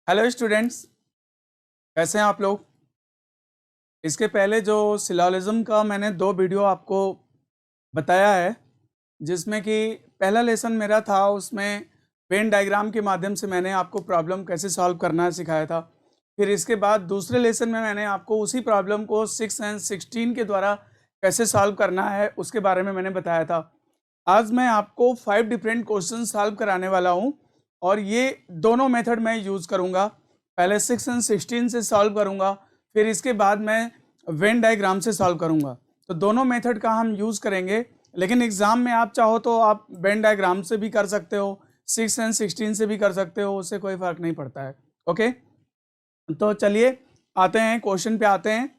Hello students, कैसे हैं आप लोग। इसके पहले जो सिलोजिज्म का मैंने 2 वीडियो आपको बताया है, जिसमें कि पहला लेसन मेरा था, उसमें वेन डायग्राम के माध्यम से मैंने आपको प्रॉब्लम कैसे सॉल्व करना है सिखाया था। फिर इसके बाद दूसरे लेसन में मैंने आपको उसी प्रॉब्लम को 6 और 16 के द्वारा कैसे सॉल्व करना है उसके बारे में मैंने बताया था। आज मैं आपको 5 डिफरेंट क्वेश्चन सॉल्व कराने वाला हूं और ये दोनों मेथड मैं यूज़ करूंगा। पहले 6 और 16 से सॉल्व करूंगा, फिर इसके बाद मैं वेन डायग्राम से सॉल्व करूंगा। तो दोनों मेथड का हम यूज़ करेंगे, लेकिन एग्ज़ाम में आप चाहो तो आप वेन डायग्राम से भी कर सकते हो, 6 और 16 से भी कर सकते हो, उससे कोई फ़र्क नहीं पड़ता है। ओके, तो चलिए आते हैं क्वेश्चन पे आते हैं।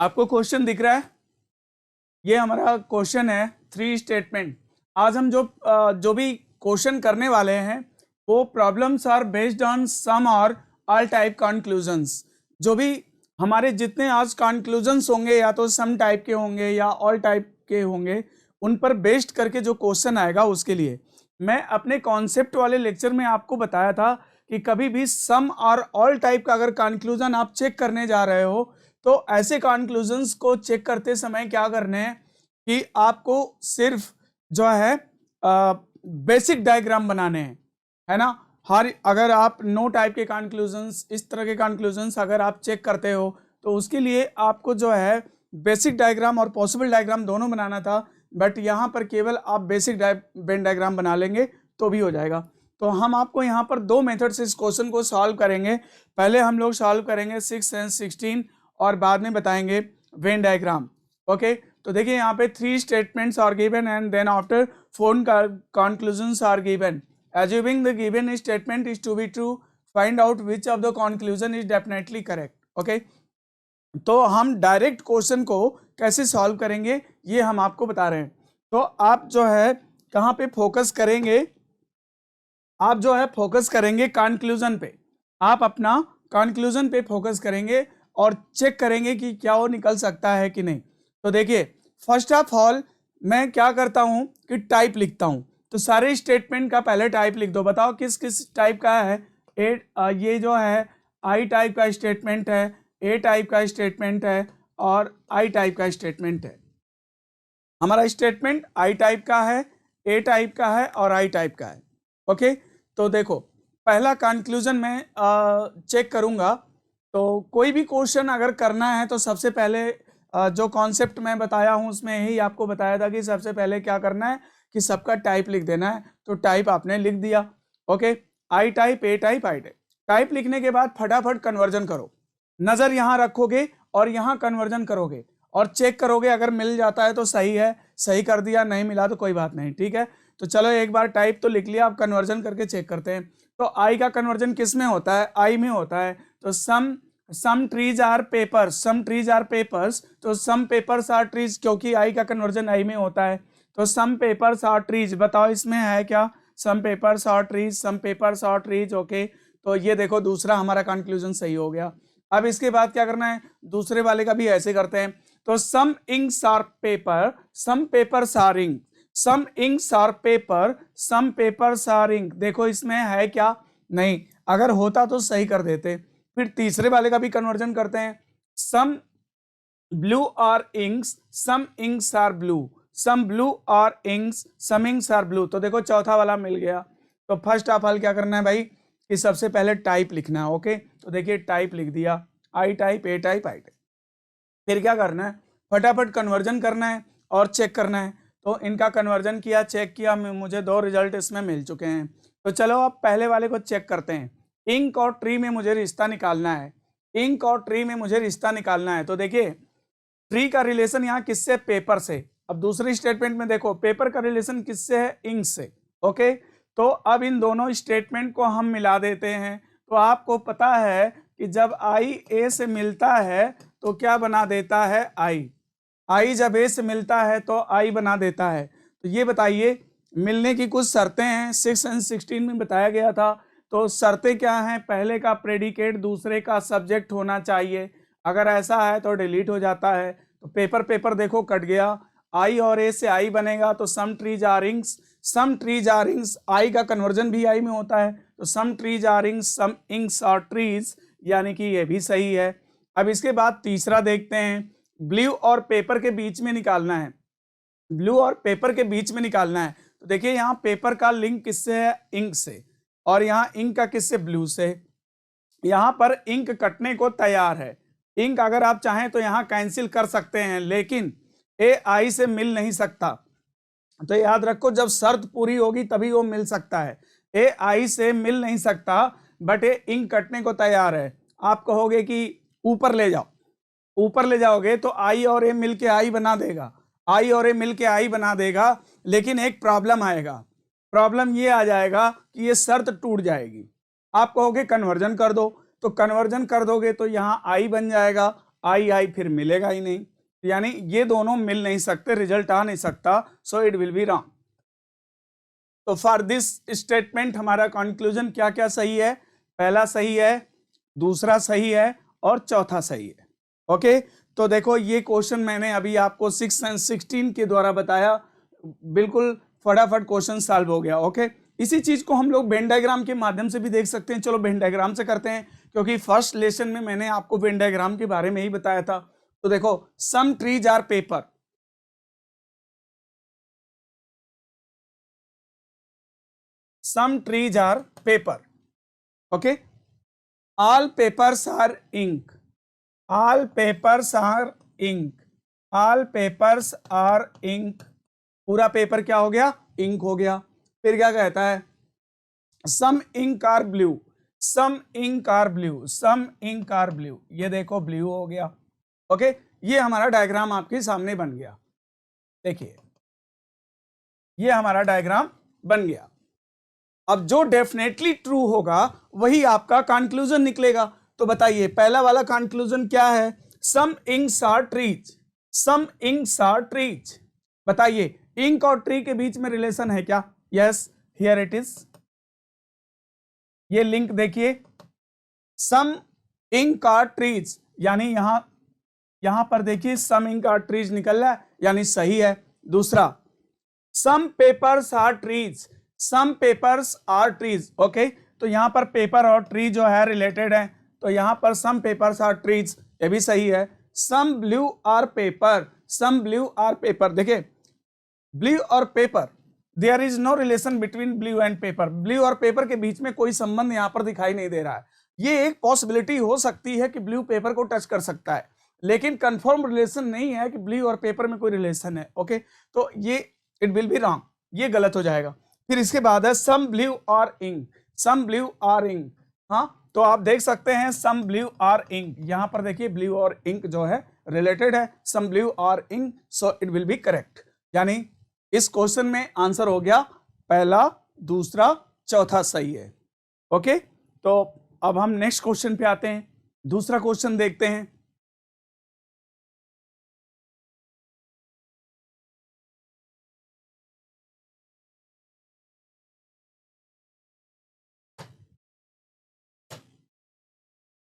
आपको क्वेश्चन दिख रहा है? ये हमारा क्वेश्चन है 3 स्टेटमेंट। आज हम जो भी क्वेश्चन करने वाले हैं वो problems are based on some और ऑल टाइप कंक्लूजन्स। जो भी हमारे जितने आज कंक्लूजन्स होंगे या तो सम टाइप के होंगे या ऑल टाइप के होंगे, उन पर बेस्ड करके जो क्वेश्चन आएगा उसके लिए मैं अपने कॉन्सेप्ट वाले लेक्चर में आपको बताया था कि कभी भी सम और ऑल टाइप का अगर कंक्लूजन आप चेक करने जा रहे हो तो ऐसे कंक्लूजन्स को चेक करते समय क्या करने हैं कि आपको सिर्फ जो है बेसिक डायग्राम बनाने हैं, है ना। हर अगर आप नो टाइप के कंक्लूजन्स, इस तरह के कंक्लूजन्स अगर आप चेक करते हो तो उसके लिए आपको जो है बेसिक डायग्राम और पॉसिबल डायग्राम दोनों बनाना था, बट यहाँ पर केवल आप बेसिक वेन डायग्राम बना लेंगे तो भी हो जाएगा। तो हम आपको यहाँ पर 2 मेथड से इस क्वेश्चन को सॉल्व करेंगे। पहले हम लोग सॉल्व करेंगे 6 और 16 और बाद में बताएंगे वेन डायग्राम। ओके, तो देखिए यहाँ पे 3 statements are given and then after 4 conclusions are given. Assuming the given statement is to be true, find out which of the conclusion is definitely correct. Okay, तो हम डायरेक्ट क्वेश्चन को कैसे solve करेंगे ये हम आपको बता रहे हैं। तो आप जो है कहाँ पे फोकस करेंगे, आप जो है फोकस करेंगे कंक्लूजन पे। आप अपना कंक्लूजन पे फोकस करेंगे और चेक करेंगे कि क्या वो निकल सकता है कि नहीं। तो देखिए, फर्स्ट ऑफ ऑल मैं क्या करता हूं कि टाइप लिखता हूं। तो सारे स्टेटमेंट का पहले टाइप लिख दो। बताओ किस किस टाइप का है। ये जो है आई टाइप का स्टेटमेंट है, ए टाइप का स्टेटमेंट है और आई टाइप का स्टेटमेंट है। हमारा स्टेटमेंट आई टाइप का है, ए टाइप का है और आई टाइप का है। ओके, तो देखो पहला कंक्लूजन मैं चेक करूंगा। तो कोई भी क्वेश्चन अगर करना है तो सबसे पहले जो कॉन्सेप्ट मैं बताया हूं उसमें ही आपको बताया था कि सबसे पहले क्या करना है कि सबका टाइप लिख देना है। तो टाइप आपने लिख दिया। Okay, I type, A type, I type. Type लिखने के बाद फटाफट कन्वर्जन करो। नजर यहाँ रखोगे और यहाँ कन्वर्जन करोगे और चेक करोगे, अगर मिल जाता है तो सही है, सही कर दिया, नहीं मिला तो कोई बात नहीं, ठीक है। तो चलो एक बार टाइप तो लिख लिया, अब कन्वर्जन करके चेक करते हैं। तो आई का कन्वर्जन किस में होता है? आई में होता है। तो some trees are papers, some trees are papers, तो सम पेपर्स आर ट्रीज, क्योंकि आई का कन्वर्जन आई में होता है। तो सम पेपर्स आर ट्रीज, बताओ इसमें है क्या? Some papers are trees, some papers are trees. Okay, तो ये देखो दूसरा हमारा कंक्लूजन सही हो गया। अब इसके बाद क्या करना है, दूसरे वाले का भी ऐसे करते हैं। तो some inks are paper, some papers are ink, some inks are paper, some papers are ink. देखो इसमें है क्या? नहीं, अगर होता तो सही कर देते। फिर तीसरे वाले का भी कन्वर्जन करते हैं। Some blue are inks, some inks are blue, some blue are inks, some inks are blue. तो देखो चौथा वाला मिल गया। तो फर्स्ट ऑफ ऑल क्या करना है भाई कि सबसे पहले टाइप लिखना है। ओके, तो देखिए टाइप लिख दिया, I type, A type, I type. फिर क्या करना है, फटाफट कन्वर्जन करना है और चेक करना है। तो इनका कन्वर्जन किया, चेक किया, मुझे 2 रिजल्ट इसमें मिल चुके हैं। तो चलो अब पहले वाले को चेक करते हैं। इंक और ट्री में मुझे रिश्ता निकालना है, इंक और ट्री में मुझे रिश्ता निकालना है। तो देखिए ट्री का रिलेशन यहाँ किससे? पेपर से। अब दूसरे स्टेटमेंट में देखो पेपर का रिलेशन किससे है? इंक से। ओके, तो अब इन दोनों स्टेटमेंट को हम मिला देते हैं। तो आपको पता है कि जब आई ए से मिलता है तो क्या बना देता है? आई। आई जब ए से मिलता है तो आई बना देता है। तो ये बताइए, मिलने की कुछ शर्तें हैं, 6 और 16 में बताया गया था तो शर्तें क्या हैं, पहले का प्रेडिकेट दूसरे का सब्जेक्ट होना चाहिए, अगर ऐसा है तो डिलीट हो जाता है। तो पेपर पेपर देखो कट गया, आई और ए से आई बनेगा, तो some trees are inks, some trees are inks, I का कन्वर्जन भी आई में होता है, तो some trees are inks, some inks are trees, यानी कि ये भी सही है। अब इसके बाद तीसरा देखते हैं, ब्लू और पेपर के बीच में निकालना है, ब्लू और पेपर के बीच में निकालना है। तो देखिए यहाँ पेपर का लिंक किससे है, इंक से, और यहाँ इंक का किससे, ब्लू से। यहाँ पर इंक कटने को तैयार है, इंक अगर आप चाहें तो यहाँ कैंसिल कर सकते हैं, लेकिन ए आई से मिल नहीं सकता। तो याद रखो जब शर्त पूरी होगी तभी वो मिल सकता है, ए आई से मिल नहीं सकता, बट ये इंक कटने को तैयार है। आप कहोगे कि ऊपर ले जाओ, ऊपर ले जाओगे तो आई और ए मिल के आई बना देगा, आई और ए मिल के आई बना देगा, लेकिन एक प्रॉब्लम आएगा, प्रॉब्लम ये आ जाएगा कि ये शर्त टूट जाएगी। आप कहोगे कन्वर्जन कर दो, तो कन्वर्जन कर दोगे तो यहाँ आई बन जाएगा, आई आई फिर मिलेगा ही नहीं, यानी ये दोनों मिल नहीं सकते, रिजल्ट आ नहीं सकता, सो इट विल बी रॉन्ग। तो फॉर दिस स्टेटमेंट हमारा कंक्लूजन क्या क्या सही है, पहला सही है, दूसरा सही है और चौथा सही है। ओके, तो देखो ये क्वेश्चन मैंने अभी आपको 6 और 16 के द्वारा बताया, बिल्कुल फटाफट क्वेश्चन सॉल्व हो गया। ओके, इसी चीज को हम लोग वेन डायग्राम के माध्यम से भी देख सकते हैं। चलो वेन डायग्राम से करते हैं, क्योंकि फर्स्ट लेसन में मैंने आपको वेन डायग्राम के बारे में ही बताया था। तो देखो some trees are paper, some trees are paper, okay, all papers are ink, all papers are ink, all papers are ink, पूरा पेपर क्या हो गया, इंक हो गया। फिर क्या कहता है, some ink are blue, some ink are blue, some ink are blue, ये देखो ब्लू हो गया। ओके, ये हमारा डायग्राम आपके सामने बन गया, देखिए ये हमारा डायग्राम बन गया। अब जो डेफिनेटली ट्रू होगा वही आपका कंक्लूजन निकलेगा। तो बताइए पहला वाला कंक्लूजन क्या है, some inks are trees, some inks are trees. बताइए इंक और ट्री के बीच में रिलेशन है क्या, यस, हियर इट इज, ये लिंक देखिए, सम इंक आर ट्रीज, यानी यहां पर देखिए सम इंक आर ट्रीज निकल रहा है, यानी सही है। दूसरा some papers are trees, some papers are trees, okay, तो यहां पर पेपर और ट्री जो है रिलेटेड है, तो यहां पर सम पेपर्स आर ट्रीज, ये भी सही है। Some blue are paper, some blue are paper, देखिए ब्लू और paper, there is no relation between blue and paper, blue और पेपर के बीच में कोई संबंध यहां पर दिखाई नहीं दे रहा है। ये एक पॉसिबिलिटी हो सकती है कि ब्लू पेपर को टच कर सकता है, लेकिन कंफर्म रिलेशन नहीं है कि ब्लू और पेपर में कोई रिलेशन है। ओके, तो ये इट विल बी रॉन्ग, ये गलत हो जाएगा। फिर इसके बाद है some blue are ink, some blue are ink, हाँ, तो आप देख सकते हैं सम ब्लू आर इंक, यहां पर देखिए ब्लू और इंक जो है रिलेटेड है, some blue are ink, so it will be correct. यानी इस क्वेश्चन में आंसर हो गया पहला, दूसरा, चौथा सही है। ओके, तो अब हम नेक्स्ट क्वेश्चन पे आते हैं, दूसरा क्वेश्चन देखते हैं।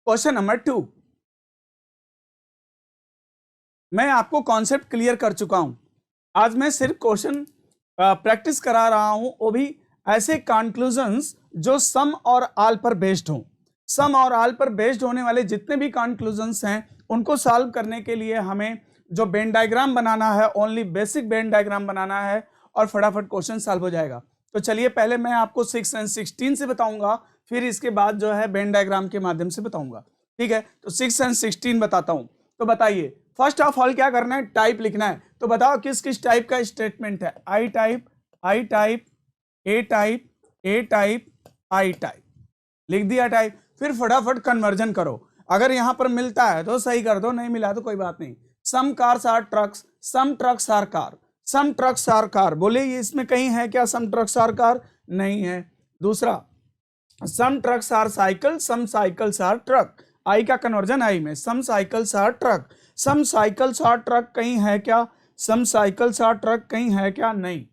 क्वेश्चन नंबर 2, मैं आपको कॉन्सेप्ट क्लियर कर चुका हूं, आज मैं सिर्फ क्वेश्चन प्रैक्टिस करा रहा हूं, वो भी ऐसे कंक्लूजन्स जो सम और ऑल पर बेस्ड हो। सम और ऑल पर बेस्ड होने वाले जितने भी कंक्लूजन्स हैं उनको सॉल्व करने के लिए हमें जो वेन डायग्राम बनाना है, ओनली बेसिक वेन डायग्राम बनाना है, और फटाफट क्वेश्चन सॉल्व हो जाएगा। तो चलिए पहले मैं आपको 6 और 16 से बताऊंगा, फिर इसके बाद जो है वेन डायग्राम के माध्यम से बताऊंगा, ठीक है। तो 6 और 16 बताता हूं। तो बताइए फर्स्ट ऑफ ऑल क्या करना है, टाइप लिखना है। तो बताओ किस किस टाइप का स्टेटमेंट है, आई type, I type, A type, A type, I type, लिख दिया टाइप। फिर फटाफट कन्वर्जन करो, अगर यहां पर मिलता है तो सही कर दो, नहीं मिला तो कोई बात नहीं। Some cars are trucks, some trucks are car, some trucks are car, बोले ये इसमें कहीं है क्या सम ट्रक्स आर कार, नहीं है। दूसरा some trucks are cycle, some cycles are truck, I का कन्वर्जन आई में, some cycles are truck, some cycles are truck कहीं है क्या, सम साइकिल्स आर ट्रक कहीं है क्या, नहीं।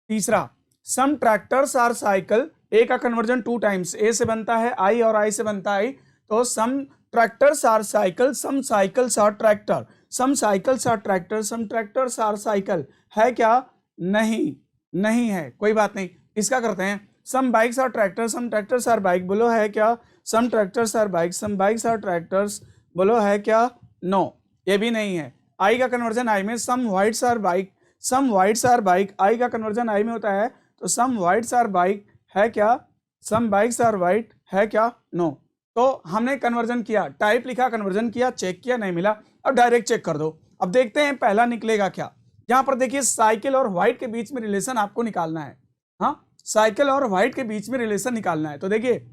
तीसरा सम ट्रैक्टर्स आर साइकिल, ए का कन्वर्जन 2 टाइम्स, ए से बनता है आई और आई से बनता है आई, तो some tractors are cycle, some cycles are tractor, some cycles are tractor, some tractors are cycle. है क्या? नहीं, नहीं है, कोई बात नहीं। इसका करते हैं, some bikes are tractor, some tractors are bike. बोलो है क्या? Some tractors are bike, some bikes are tractors. बोलो है क्या? नो, ये भी नहीं है। आई का कन्वर्जन आई में, some whites are bike, some whites are bike. I का कन्वर्जन आई में होता है, तो सम व्हाइट्स आर बाइक। है क्या? Some bikes are white. है क्या? नो। तो हमने कन्वर्जन किया, टाइप लिखा, कन्वर्जन किया, चेक किया, नहीं मिला। अब डायरेक्ट चेक कर दो। अब देखते हैं पहला निकलेगा क्या। यहां पर देखिए साइकिल और व्हाइट के बीच में रिलेशन आपको निकालना है। हाँ, साइकिल और व्हाइट के बीच में रिलेशन निकालना है। तो देखिए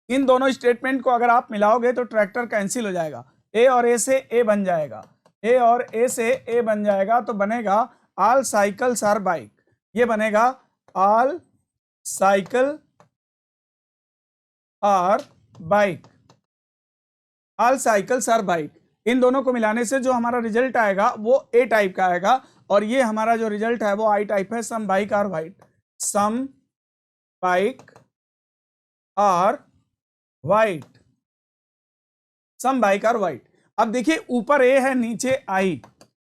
इन दोनों स्टेटमेंट को अगर आप मिलाओगे तो ट्रैक्टर कैंसिल हो जाएगा, ए और ए से ए बन जाएगा, ए और ए से ए बन जाएगा, तो बनेगा ऑल साइकिल्स आर बाइक। ये बनेगा all cycle are bike, all cycles are bike. इन दोनों को मिलाने से जो हमारा रिजल्ट आएगा वो ए टाइप का आएगा, और ये हमारा जो रिजल्ट है वो आई टाइप है, some bike are white, some bike are white, some bike are white. अब देखिए ऊपर ए है, नीचे आई,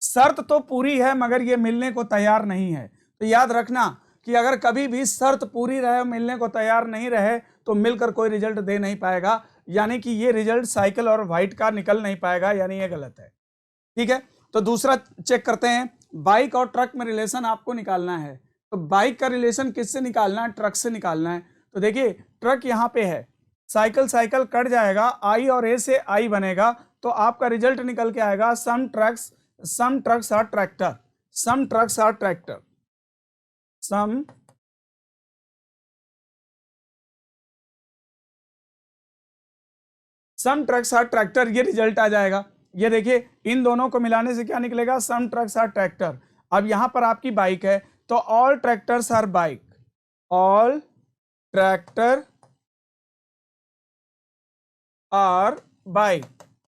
शर्त तो पूरी है मगर ये मिलने को तैयार नहीं है। तो याद रखना कि अगर कभी भी शर्त पूरी रहे, मिलने को तैयार नहीं रहे, तो मिलकर कोई रिजल्ट दे नहीं पाएगा, यानी कि ये रिजल्ट साइकिल और व्हाइट का निकल नहीं पाएगा, यानी ये गलत है। ठीक है, तो दूसरा चेक करते हैं, बाइक और ट्रक में रिलेशन आपको निकालना है। तो बाइक का रिलेशन किससे निकालना है? ट्रक से निकालना है। तो देखिए ट्रक यहाँ पे है, साइकिल साइकिल कट जाएगा, आई और ए से आई बनेगा, तो आपका रिजल्ट निकल के आएगा some trucks are tractor, some trucks are tractor, some trucks are tractor. ये रिजल्ट आ जाएगा। ये देखिए इन दोनों को मिलाने से क्या निकलेगा? Some trucks are tractor. अब यहां पर आपकी बाइक है, तो all tractors are bike, all tractor are bike,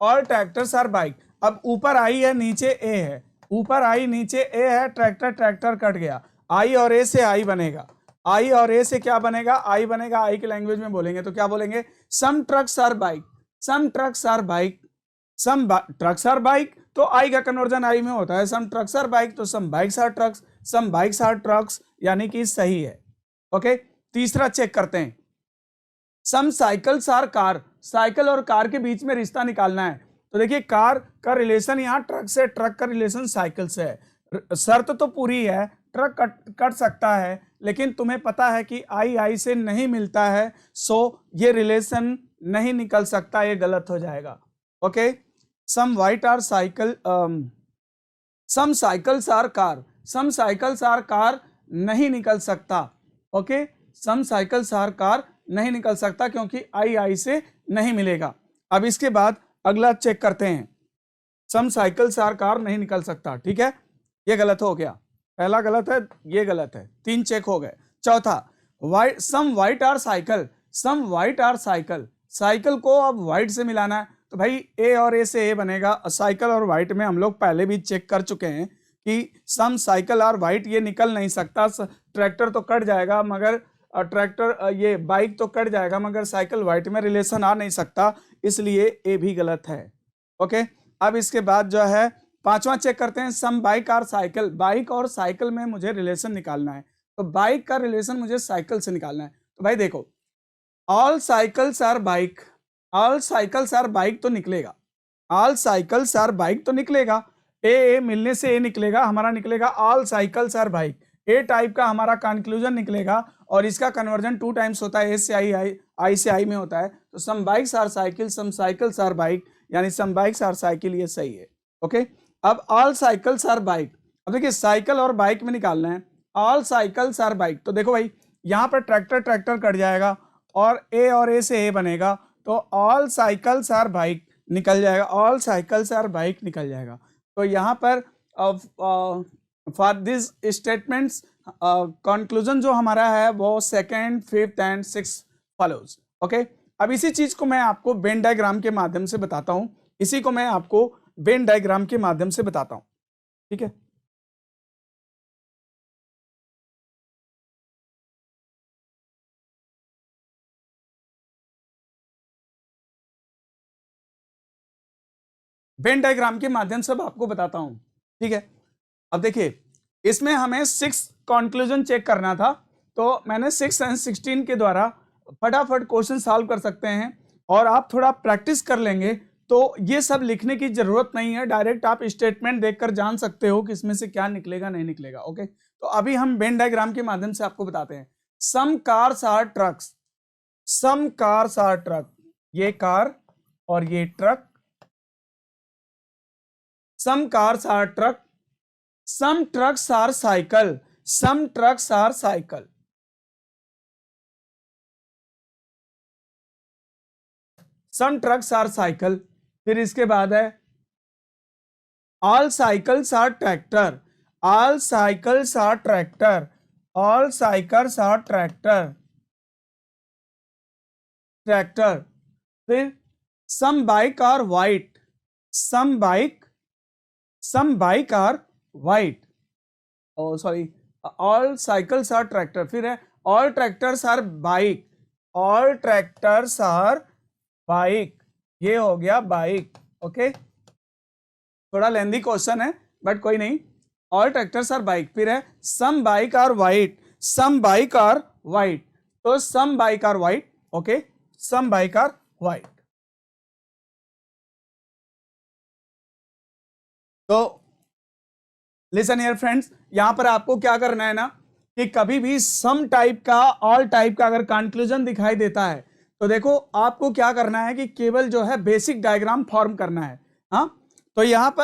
all tractors are bike. अब ऊपर आई है, नीचे ए है, ऊपर आई नीचे ए है, ट्रैक्टर ट्रैक्टर कट गया, आई और ए से आई बनेगा, आई और ए से क्या बनेगा? आई बनेगा। आई की लैंग्वेज में बोलेंगे तो क्या बोलेंगे? Some trucks are bike, some trucks are bike, some trucks are bike. तो आई का कन्वर्जन आई में होता है, सम ट्रक्स आर बाइक, तो some bikes are trucks, some bikes are trucks, यानी कि सही है। ओके, तीसरा चेक करते हैं, some cycles are car. Cycle और कार के बीच में रिश्ता निकालना है। तो देखिए कार का रिलेशन यहाँ ट्रक से, ट्रक का रिलेशन साइकिल से है। शर्त तो पूरी है, ट्रक कट सकता है, लेकिन तुम्हें पता है कि आई आई से नहीं मिलता है, सो ये रिलेशन नहीं निकल सकता, ये गलत हो जाएगा। Okay, some white are cycle, some cycles are car, some cycles are car नहीं निकल सकता। Okay, some cycles are car नहीं निकल सकता क्योंकि आई आई से नहीं मिलेगा। अब इसके बाद अगला चेक करते हैं, सम साइकिल्स आर कार नहीं निकल सकता। ठीक है, ये गलत हो गया, पहला गलत है, ये गलत है, 3 चेक हो गए। चौथा, white, some white are cycle, some white are cycle. Cycle को अब व्हाइट से मिलाना है, तो भाई ए और ए से ए बनेगा। साइकिल और व्हाइट में हम लोग पहले भी चेक कर चुके हैं कि सम साइकिल आर व्हाइट ये निकल नहीं सकता, ट्रैक्टर तो कट जाएगा मगर ट्रैक्टर, ये बाइक तो कट जाएगा मगर साइकिल व्हाइट में रिलेशन आ नहीं सकता, इसलिए ए भी गलत है। ओके, अब इसके बाद जो है पांचवा चेक करते हैं, सम बाइक आर साइकिल। बाइक और साइकिल में मुझे रिलेशन निकालना है, तो बाइक का रिलेशन मुझे साइकिल से निकालना है। तो भाई देखो, all cycles are bike, all cycles are bike तो निकलेगा, ऑल साइकिल्स आर बाइक तो निकलेगा, ए मिलने से ए निकलेगा, हमारा निकलेगा all cycles are bike. A type का हमारा कंक्लूजन निकलेगा, और इसका कन्वर्जन 2 टाइम्स होता है, ए से आई, आई से आई में होता है। तो some bikes are cycle, some cycles are bike, यानी सम बाइक्स आर साइकिल, ये सही है। ओके, अब ऑल साइकिल्स आर बाइक। अब देखिए साइकिल और बाइक में निकालना है, ऑल साइकिल्स आर बाइक। तो देखो भाई यहाँ पर ट्रैक्टर ट्रैक्टर कट जाएगा और ए से ए बनेगा, तो ऑल साइकिल्स आर बाइक निकल जाएगा, ऑल साइकिल्स आर बाइक निकल जाएगा। तो यहाँ पर फॉर दिस स्टेटमेंट्स कंक्लूजन जो हमारा है वो 2nd, 5th and 6th follows. Okay, अब इसी चीज को मैं आपको वेन डायग्राम के माध्यम से बताता हूं, इसी को मैं आपको वेन डायग्राम के माध्यम से बताता हूं। ठीक है, वेन डायग्राम के माध्यम से आपको बताता हूं, ठीक है। अब देखिए, इसमें हमें 6 कंक्लूजन चेक करना था, तो मैंने 6 और 16 के द्वारा फटाफट क्वेश्चन सॉल्व कर सकते हैं, और आप थोड़ा प्रैक्टिस कर लेंगे तो ये सब लिखने की जरूरत नहीं है, डायरेक्ट आप स्टेटमेंट देखकर जान सकते हो कि इसमें से क्या निकलेगा नहीं निकलेगा। ओके, तो अभी हम वेन डायग्राम के माध्यम से आपको बताते हैं। Some cars are trucks, some cars are truck, ये कार और ये truck. Some cars are truck, some trucks are cycle, some trucks are cycle. Some trucks are cycle. फिर इसके बाद है all cycles are tractor, all cycles are tractor, all cycles are tractor, tractor. फिर some bike are white, some bike, some bike are white, oh sorry, all cycles are tractor. फिर है all tractors are bike, all tractors are bike, ये हो गया bike. Okay, थोड़ा lengthy question है but कोई नहीं। All tractors are bike. फिर है some bike are white, some bike are white, तो some bike are white. Okay, some bike are white. तो लिसन हियर फ्रेंड्स, यहां पर आपको क्या करना है ना, कि कभी भी सम टाइप का, ऑल टाइप का अगर कंक्लूजन दिखाई देता है तो देखो आपको क्या करना है कि केवल जो है बेसिक डायग्राम फॉर्म करना है। हाँ, तो यहां पर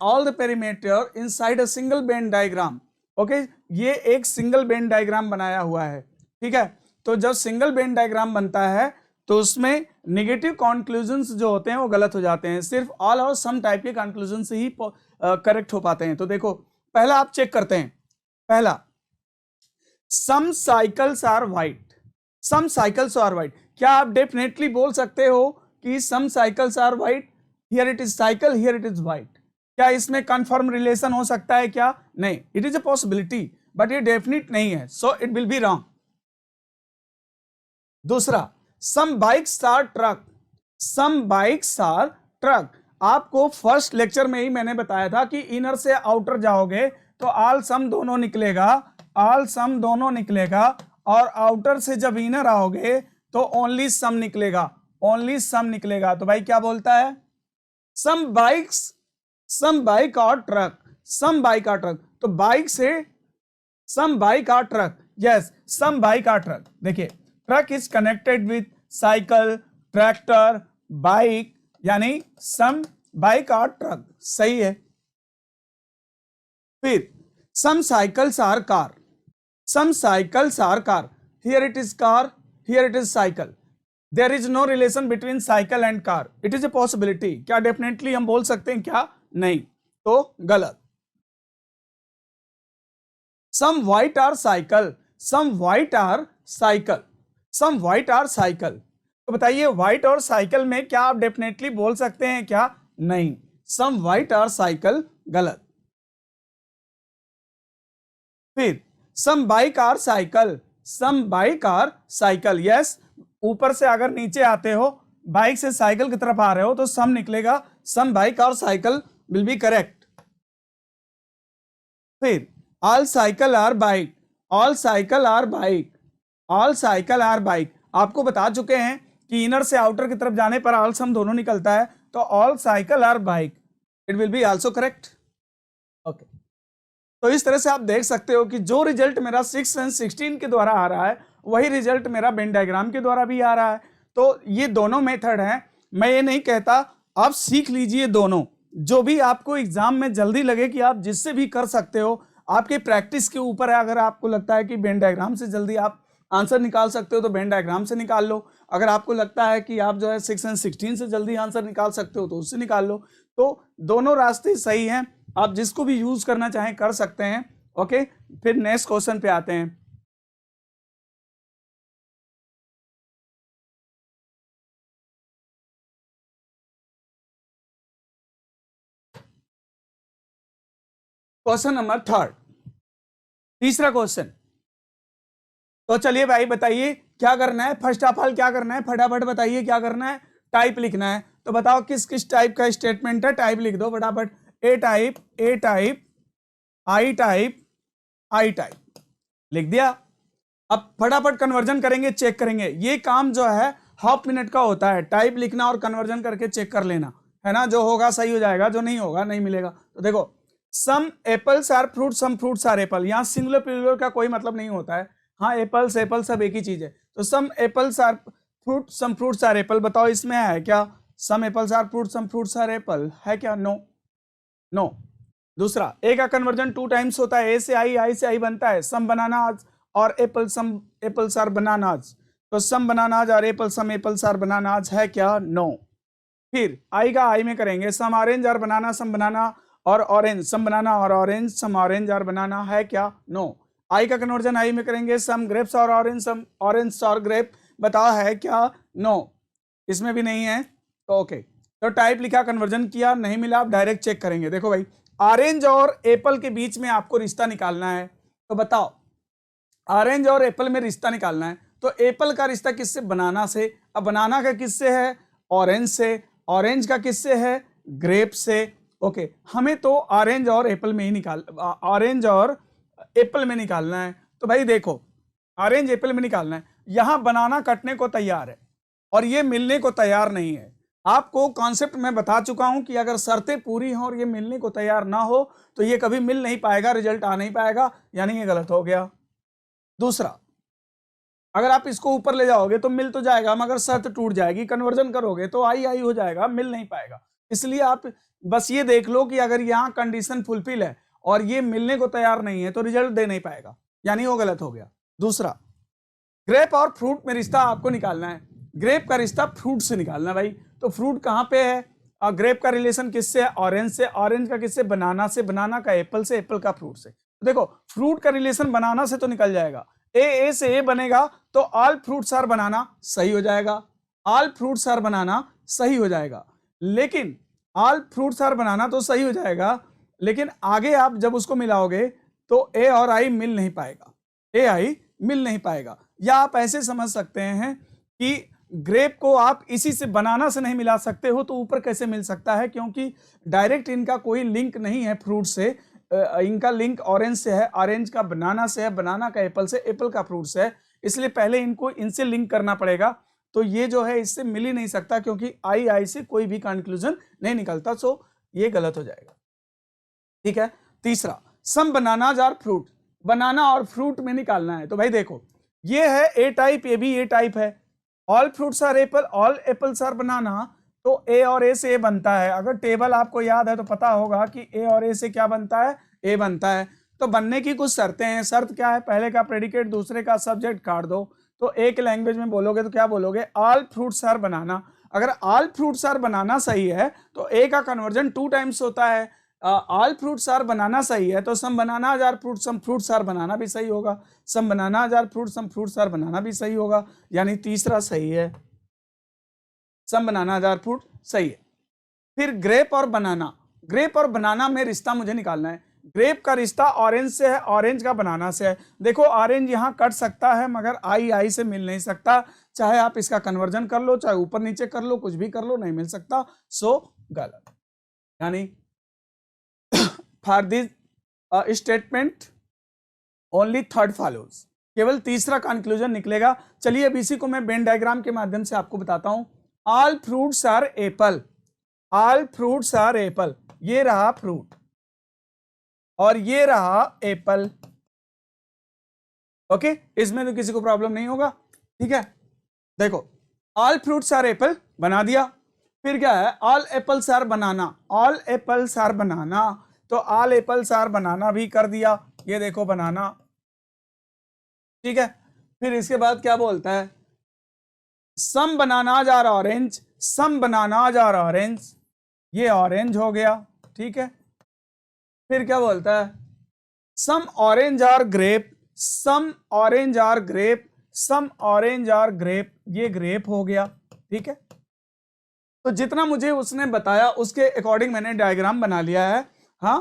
all the perimeter inside a single Ben diagram. Okay, ये एक सिंगल बेन डायग्राम बनाया हुआ है, ठीक है। तो जब सिंगल बेन डायग्राम बनता है तो उसमें नेगेटिव कंक्लूजन्स जो होते हैं वो गलत हो जाते हैं, सिर्फ ऑल और सम टाइप के कंक्लूजन से ही करेक्ट हो पाते हैं। तो देखो, पहला आप चेक करते हैं। पहला, some cycles are white, some cycles are white. क्या आप डेफिनेटली बोल सकते हो कि some cycles are white, here it is cycle, here it is white? क्या इसमें कंफर्म रिलेशन हो सकता है क्या? नहीं, it is a possibility but ये डेफिनेट नहीं है, so it will be wrong. दूसरा, some bikes are truck, some bikes are truck. आपको फर्स्ट लेक्चर में ही मैंने बताया था कि इनर से आउटर जाओगे तो ऑल सम दोनों निकलेगा, ऑल सम दोनों निकलेगा, और आउटर से जब इनर आओगे तो ओनली सम निकलेगा, ओनली सम निकलेगा। तो भाई क्या बोलता है? सम बाइक्स, सम बाइक और ट्रक, सम बाइक और ट्रक। तो बाइक से सम बाइक और ट्रक, यस, सम बाइक और ट्रक। देखिए, truck is connected with cycle, tractor, bike, यानी सम बाइक और ट्रक, सही है। फिर some cycles are car, some cycles are car, here it is car, here it is cycle. There is no relation between cycle and car, it is a possibility. क्या definitely हम बोल सकते हैं क्या? नहीं, तो गलत। Some white are cycle, some white are cycle, some white are cycle. तो बताइए, व्हाइट और साइकिल में क्या आप डेफिनेटली बोल सकते हैं क्या? नहीं, सम व्हाइट आर साइकिल, गलत। फिर some bike are cycle, some bike are cycle, yes. ऊपर से अगर नीचे आते हो, बाइक से साइकिल की तरफ आ रहे हो तो सम निकलेगा, सम बाइक और साइकिल विल बी करेक्ट। फिर all cycle are bike, all cycle are bike, all cycle are bike. आपको बता चुके हैं कि इनर से आउटर की तरफ जाने पर ऑल सम दोनों निकलता है, तो all cycle are bike, it will be also correct. Okay, तो इस तरह से आप देख सकते हो कि जो रिजल्ट मेरा 6 और 16 के द्वारा आ रहा है वही रिजल्ट मेरा वेन डायग्राम के द्वारा भी आ रहा है। तो ये दोनों मेथड हैं, मैं ये नहीं कहता, आप सीख लीजिए दोनों, जो भी आपको एग्जाम में जल्दी लगे कि आप जिससे भी कर सकते हो, आपके प्रैक्टिस के ऊपर है। अगर आपको लगता है कि वेन डायग्राम से जल्दी आप आंसर निकाल सकते हो तो वेन डायग्राम से निकाल लो। अगर आपको लगता है कि आप जो है 6 और 16 से जल्दी आंसर निकाल सकते हो तो उससे निकाल लो। तो दोनों रास्ते सही हैं, आप जिसको भी यूज करना चाहें कर सकते हैं। ओके, फिर नेक्स्ट क्वेश्चन पे आते हैं। क्वेश्चन नंबर 3, तीसरा क्वेश्चन। तो चलिए भाई बताइए क्या करना है, फर्स्ट ऑफ ऑल क्या करना है, फटाफट बताइए क्या करना है। टाइप लिखना है। तो बताओ किस किस टाइप का स्टेटमेंट है, टाइप लिख दो फटाफट। A type, A type, I type, I type, लिख दिया। अब फटाफट कन्वर्जन करेंगे, चेक करेंगे। ये काम जो है हाफ मिनट का होता है, टाइप लिखना और कन्वर्जन करके चेक कर लेना, है ना। जो होगा सही हो जाएगा, जो नहीं होगा नहीं मिलेगा। तो देखो, some apples are fruit, some fruits are apple. यहाँ सिंगुलर प्लूरल का कोई मतलब नहीं होता है। हाँ, एप्पल्स एप्पल सब एक ही चीज है। तो some apples are fruit, some fruits are apple, बताओ इसमें है क्या? Some apples are fruit, some fruits are apple है क्या? No, no. दूसरा, ए का कन्वर्जन 2 टाइम्स होता है, ए से आई से आई बनता है। सम बनानाज और apple, some apples are bananas. तो सम बनानाज और apple, some apples are bananas है क्या? नो। फिर आई का आई में करेंगे, सम ऑरेंज और बनाना, सम बनाना और ऑरेंज, सम बनाना और ऑरेंज, सम ऑरेंज और बनाना है क्या? नो। आई का कन्वर्जन आई में करेंगे, सम ग्रेप्स और ऑरेंज, सम ऑरेंज और ग्रेप, बताओ है क्या? नो, इसमें भी नहीं है। तो ओके, तो टाइप लिखा, कन्वर्जन किया, नहीं मिला, आप डायरेक्ट चेक करेंगे। देखो भाई, ऑरेंज और एप्पल के बीच में आपको रिश्ता निकालना है। तो बताओ, ऑरेंज और एप्पल में रिश्ता निकालना है, तो एप्पल का रिश्ता किससे? बनाना से। अब बनाना का किससे है? ऑरेंज से। ऑरेंज का किससे है? ग्रेप से। ओके, हमें तो ऑरेंज और एप्पल में ही ऑरेंज और एप्पल में निकालना है। तो भाई देखो, ऑरेंज एप्पल में निकालना है। यहां बनाना कटने को तैयार है और ये मिलने को तैयार नहीं है। आपको कॉन्सेप्ट में बता चुका हूं कि अगर शर्तें पूरी हों और ये मिलने को तैयार ना हो तो ये कभी मिल नहीं पाएगा, रिजल्ट आ नहीं पाएगा, यानी ये गलत हो गया। दूसरा, अगर आप इसको ऊपर ले जाओगे तो मिल तो जाएगा, मगर शर्त टूट जाएगी। कन्वर्जन करोगे तो आई आई हो जाएगा, मिल नहीं पाएगा। इसलिए आप बस ये देख लो कि अगर यहाँ कंडीशन फुलफिल है और ये मिलने को तैयार नहीं है तो रिजल्ट दे नहीं पाएगा, यानी वो गलत हो गया। दूसरा, ग्रेप और फ्रूट में रिश्ता आपको निकालना है। ग्रेप का रिश्ता फ्रूट से निकालना है भाई। तो फ्रूट कहाँ पे है? ग्रेप का रिलेशन किससे है? ऑरेंज से। ऑरेंज का किससे? बनाना से। बनाना का एप्पल से। एप्पल का फ्रूट से। तो देखो, फ्रूट का रिलेशन बनाना से तो निकल जाएगा, ए से ए बनेगा तो ऑल फ्रूट्स आर बनाना सही हो जाएगा। ऑल फ्रूट्स आर बनाना सही हो जाएगा। लेकिन ऑल फ्रूट्स आर बनाना तो सही हो जाएगा, लेकिन आगे आप जब उसको मिलाओगे तो ए और आई मिल नहीं पाएगा, ए आई मिल नहीं पाएगा। या आप ऐसे समझ सकते हैं कि ग्रेप को आप इसी से बनाना से नहीं मिला सकते हो तो ऊपर कैसे मिल सकता है? क्योंकि डायरेक्ट इनका कोई लिंक नहीं है फ्रूट से, इनका लिंक ऑरेंज से है, ऑरेंज का बनाना से है, बनाना का एप्पल से, एप्पल का फ्रूट से है। इसलिए पहले इनको इनसे लिंक करना पड़ेगा। तो ये जो है इससे मिल ही नहीं सकता, क्योंकि आई आई से कोई भी कंक्लूजन नहीं निकलता। सो ये गलत हो जाएगा, ठीक है। तीसरा, सम बनानाज और फ्रूट, बनाना और फ्रूट में निकालना है। तो भाई देखो, ये है ए टाइप, ये भी ए टाइप है। All fruits are apple, all apples are banana, तो ए और ए से ए बनता है। अगर टेबल आपको याद है तो पता होगा कि ए और ए से क्या बनता है? ए बनता है। तो बनने की कुछ शर्तें हैं। शर्त क्या है? पहले का प्रेडिकेट, दूसरे का सब्जेक्ट काट दो। तो ए के लैंग्वेज में बोलोगे तो क्या बोलोगे? ऑल फ्रूट्स आर बनाना। अगर ऑल फ्रूट्स आर बनाना सही है तो ए का कन्वर्जन 2 टाइम्स होता है। ऑल फ्रूट्स आर बनाना सही है तो some banana are fruit, some fruits are banana भी सही होगा। Some banana are fruit, some fruits are banana भी सही होगा, यानी तीसरा सही है। सम बनाना आर फ्रूट सही है। फिर ग्रेप और बनाना, ग्रेप और बनाना में रिश्ता मुझे निकालना है। ग्रेप का रिश्ता ऑरेंज से है, ऑरेंज का बनाना से है। देखो, ऑरेंज यहां कट सकता है मगर आई आई से मिल नहीं सकता। चाहे आप इसका कन्वर्जन कर लो, चाहे ऊपर नीचे कर लो, कुछ भी कर लो, नहीं मिल सकता। सो गलत, यानी for this statement only third follows, केवल तीसरा कंक्लूजन निकलेगा। चलिए अब इसी को मैं वेन डायग्राम के माध्यम से आपको बताता हूं। All fruits are apple, all fruits are apple, ये रहा फ्रूट और ये रहा एप्पल। ओके, इसमें तो किसी को प्रॉब्लम नहीं होगा, ठीक है। देखो, ऑल फ्रूट्स आर एप्पल बना दिया। फिर क्या है? All apples are banana, all apples are banana, तो ऑल एप्पल्स आर बनाना भी कर दिया। ये देखो बनाना, ठीक है। फिर इसके बाद क्या बोलता है? Some bananas are orange, some bananas are orange, ये ऑरेंज हो गया, ठीक है। फिर क्या बोलता है? Some orange are grape, some orange are grape, some orange are grape, ये ग्रेप हो गया, ठीक है। तो जितना मुझे उसने बताया उसके अकॉर्डिंग मैंने डायग्राम बना लिया है। हाँ,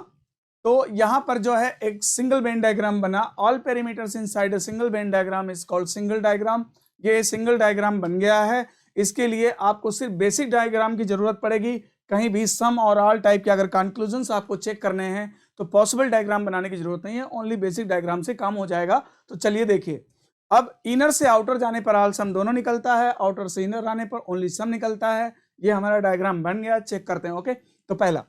तो यहां पर जो है एक सिंगल वेन डायग्राम बना। All perimeters inside a single Venn diagram is called single diagram. ये सिंगल डायग्राम बन गया है। इसके लिए आपको सिर्फ बेसिक डायग्राम की जरूरत पड़ेगी। कहीं भी सम और ऑल टाइप के अगर कंक्लूजन्स आपको चेक करने हैं तो पॉसिबल डायग्राम बनाने की जरूरत नहीं है, ओनली बेसिक डायग्राम से काम हो जाएगा। तो चलिए देखिए, अब इनर से आउटर जाने पर ऑल सम दोनों निकलता है, आउटर से इनर आने पर ओनली सम निकलता है। ये हमारा डायग्राम बन गया, चेक करते हैं। ओके, तो पहला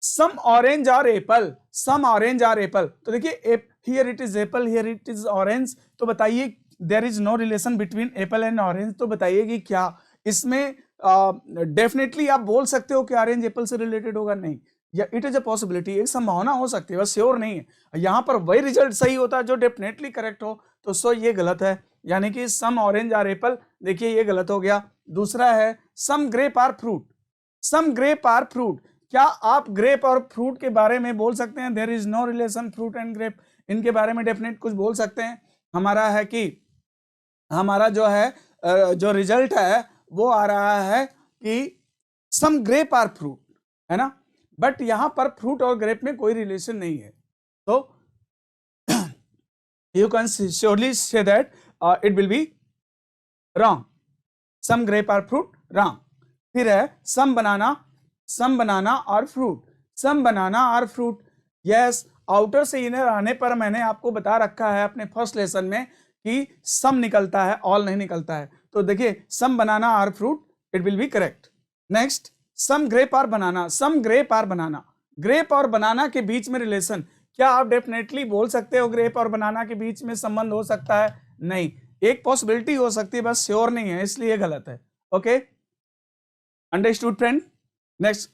सम ऑरेंज और एप्पल, सम ऑरेंज और एप्पल। तो देखिए here it is apple, here it is orange. तो बताइए there is no relation between apple and orange. तो बताइए कि क्या इसमें डेफिनेटली आप बोल सकते हो कि ऑरेंज एप्पल से रिलेटेड होगा? नहीं, या इट इज अ पॉसिबिलिटी, एक संभावना हो सकती है, बस श्योर नहीं है। यहाँ पर वही रिजल्ट सही होता है जो डेफिनेटली करेक्ट हो। तो सो ये गलत है, यानी कि सम ऑरेंज और एप्पल, देखिए ये गलत हो गया। दूसरा है some grape are fruit, some grape are fruit. क्या आप ग्रेप और फ्रूट के बारे में बोल सकते हैं there is no relation fruit and grape? इनके बारे में डेफिनेट कुछ बोल सकते हैं? हमारा है कि हमारा जो है जो रिजल्ट है वो आ रहा है कि सम ग्रेप आर फ्रूट, है ना, बट यहां पर फ्रूट और ग्रेप में कोई रिलेशन नहीं है। तो you can surely say that it will be wrong. Some grape or fruit, wrong. फिर है some banana और fruit, some banana और fruit. Yes, आउटर से इनर आने पर मैंने आपको बता रखा है अपने फर्स्ट लेसन में कि some निकलता है, all नहीं निकलता है। तो देखिए some banana और fruit, it will be correct. Next, some grape और banana, some grape और banana. ग्रेप और बनाना के बीच में रिलेशन, क्या आप डेफिनेटली बोल सकते हो ग्रेप और बनाना के बीच में संबंध हो सकता है? नहीं, एक पॉसिबिलिटी हो सकती है, बस श्योर नहीं है, इसलिए गलत है। Okay, understood friend? नेक्स्ट,